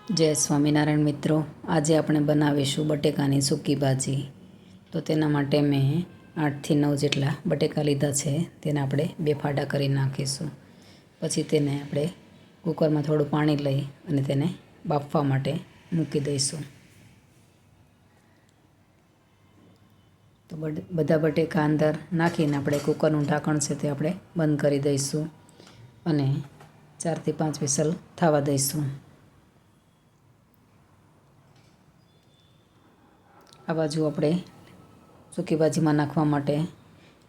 જય સ્વામિનારાયણ મિત્રો, આજે આપણે બનાવીશું બટેકાની સૂકી ભાજી. તો તેના માટે મેં 8થી 9 જેટલા બટેકા લીધા છે. તેને આપણે 2 ફાડા કરી નાખીશું. પછી તેને આપણે કુકરમાં થોડું પાણી લઈ અને તેને બાફવા માટે મૂકી દઈશું. તો બધા બટેકા અંદર નાખીને આપણે કુકરનું ઢાંકણ છે તે આપણે બંધ કરી દઈશું અને 4 થી 5 વિસલ થવા દઈશું. આ બાજુ આપણે સૂકી ભાજીમાં નાખવા માટે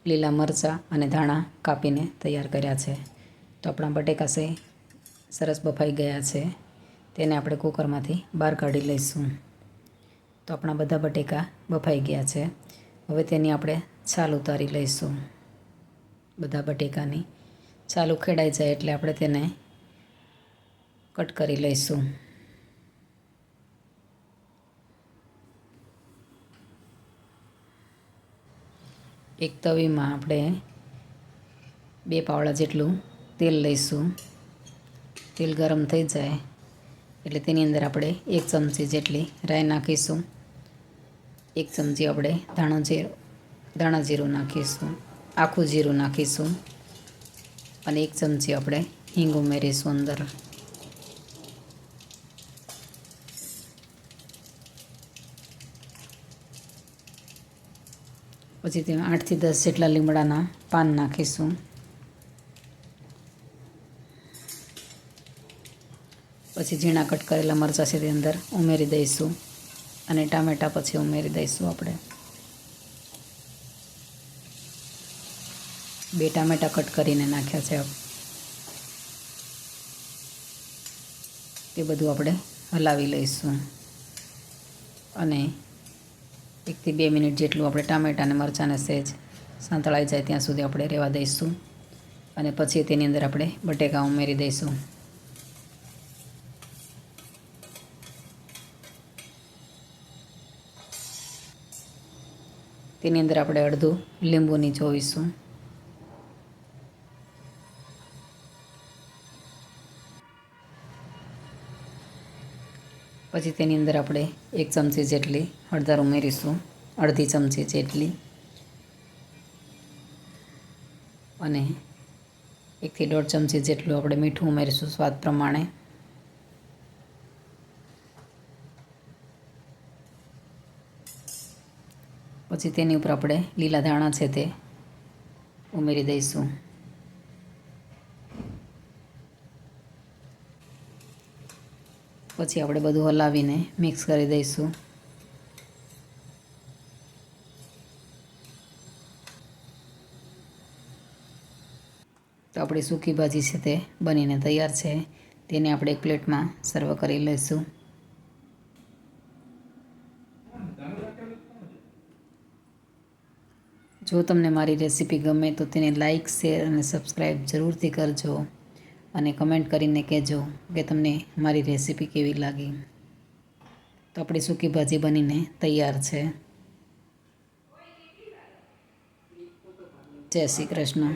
લીલા મરચાં અને ધાણા કાપીને તૈયાર કર્યા છે. તો આપણા બટેકા સરસ બફાઈ ગયા છે. તેને આપણે કુકરમાંથી બહાર કાઢી લઈશું. તો આપણા બધા બટેકા બફાઈ ગયા છે. હવે તેની આપણે છાલ ઉતારી લઈશું. બધા બટેકાની છાલ ઉખેડાઈ જાય એટલે આપણે તેને કટ કરી લઈશું. એક તવીમાં આપણે 2 પાવડા જેટલું તેલ લઈશું. તેલ ગરમ થઈ જાય એટલે તેની અંદર આપણે 1 ચમચી જેટલી રાઈ નાખીશું. 1 ચમચી આપણે ધાણા જીરું નાખીશું, આખું જીરું નાખીશું અને 1 ચમચી આપણે હિંગ ઉમેરીશું અંદર. પછી તેમાં 8 થી 10 જેટલા લીમડાના પાન નાખીશું. પછી ઝીણા કટ કરેલા મરચાં છે તે અંદર ઉમેરી દઈશું અને ટામેટાં પછી ઉમેરી દઈશું. આપણે 2 ટામેટાં કટ કરીને નાખ્યા છે. તે બધું આપણે હલાવી લઈશું અને 1 થી 2 મિનિટ જેટલું આપણે ટામેટાં અને મરચાંને સહેજ સાંતળાઈ જાય ત્યાં સુધી આપણે રહેવા દઈશું અને પછી તેની અંદર આપણે બટેકા ઉમેરી દઈશું. તેની અંદર આપણે અડધું લીંબુ નીચોવીશું. પછી તેની અંદર આપણે 1 ચમચી જેટલી હળદર ઉમેરીશું, અડધી ચમચી જેટલી, અને 1 થી 1.5 ચમચી જેટલું આપણે મીઠું ઉમેરીશું સ્વાદ પ્રમાણે. પછી તેની ઉપર આપણે લીલા ધાણા છે તે ઉમેરી દઈશું. પછી આપણે બધું હલાવીને મિક્સ કરી દઈશું. તો આપણી સૂકી ભાજી છે તે બનીને તૈયાર છે. તેને આપણે એક પ્લેટમાં સર્વ કરી લઈશું. જો તમને મારી રેસીપી ગમે તો તેને લાઈક, શેર અને સબસ્ક્રાઈબ જરૂરથી કરજો અને કમેન્ટ કરીને કહેજો કે તમને મારી રેસીપી કેવી લાગી. તો આપણી સૂકી ભાજી બનીને તૈયાર છે. જય શ્રી કૃષ્ણ.